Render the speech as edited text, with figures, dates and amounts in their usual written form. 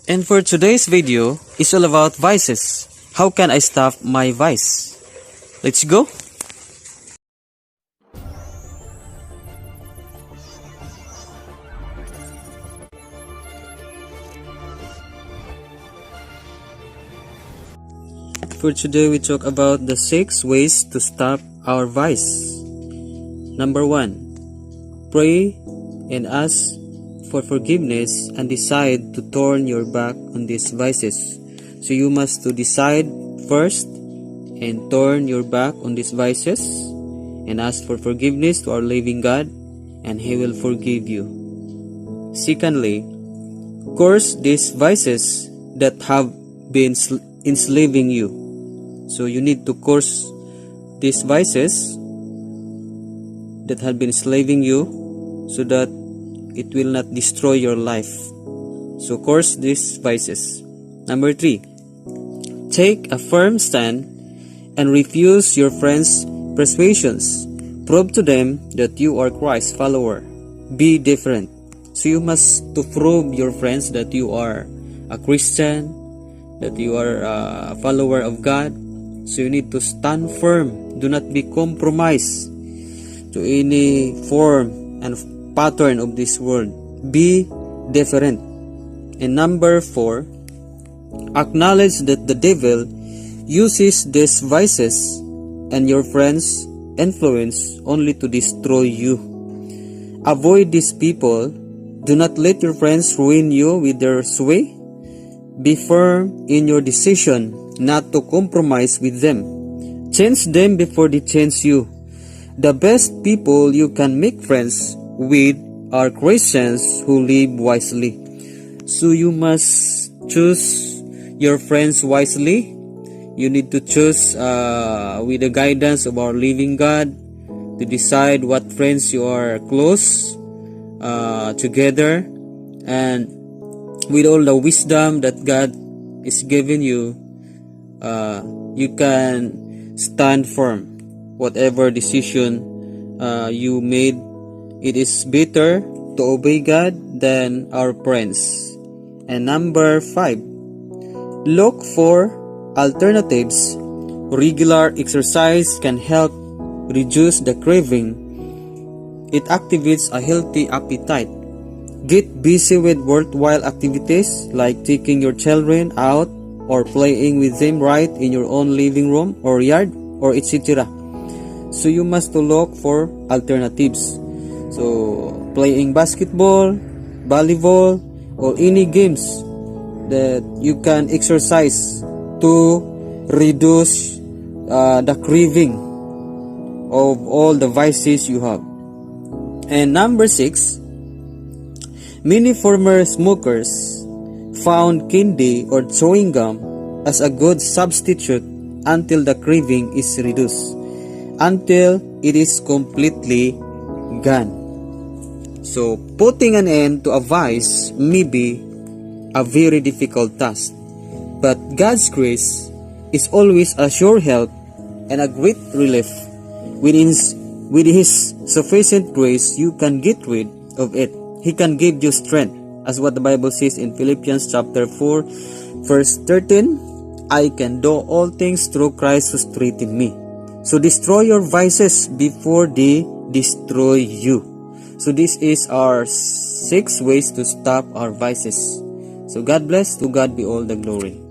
And for today's video is all about vices. How can I stop my vice? Let's go. For today we talk about the 6 ways to stop our vice. Number 1. Pray and ask for forgiveness and decide to turn your back on these vices. So you must to decide first and turn your back on these vices and ask for forgiveness to our living God, and He will forgive you. Secondly, curse these vices that have been enslaving you. So you need to curse these vices that have been enslaving you so that it will not destroy your life. So curse these vices. Number 3, take a firm stand and refuse your friends' persuasions. Prove to them that you are Christ's follower. Be different. So you must to prove your friends that you are a Christian, that you are a follower of God. So you need to stand firm. Do not be compromised to any form and pattern of this world. Be different. And number 4, acknowledge that the devil uses these vices and your friends' influence only to destroy you. Avoid these people. Do not let your friends ruin you with their sway. Be firm in your decision not to compromise with them. Change them before they change you. The best people you can make friends with are Christians who live wisely. So you must choose your friends wisely. You need to choose with the guidance of our living God to decide what friends you are close together, and with all the wisdom that God is giving you, you can stand firm. Whatever decision you made, it is better to obey God than our friends. And number 5, look for alternatives. Regular exercise can help reduce the craving. It activates a healthy appetite. Get busy with worthwhile activities like taking your children out or playing with them right in your own living room or yard or etc. So you must look for alternatives. So playing basketball, volleyball, or any games that you can exercise to reduce the craving of all the vices you have. And number 6, many former smokers found candy or chewing gum as a good substitute until the craving is reduced, until it is completely gone. So putting an end to a vice may be a very difficult task, but God's grace is always a sure help and a great relief. With His sufficient grace, you can get rid of it. He can give you strength, as what the Bible says in Philippians chapter 4 verse 13, I can do all things through Christ who strengthens me. So destroy your vices before they destroy you. So this is our 6 ways to stop our vices. So God bless. To God be all the glory.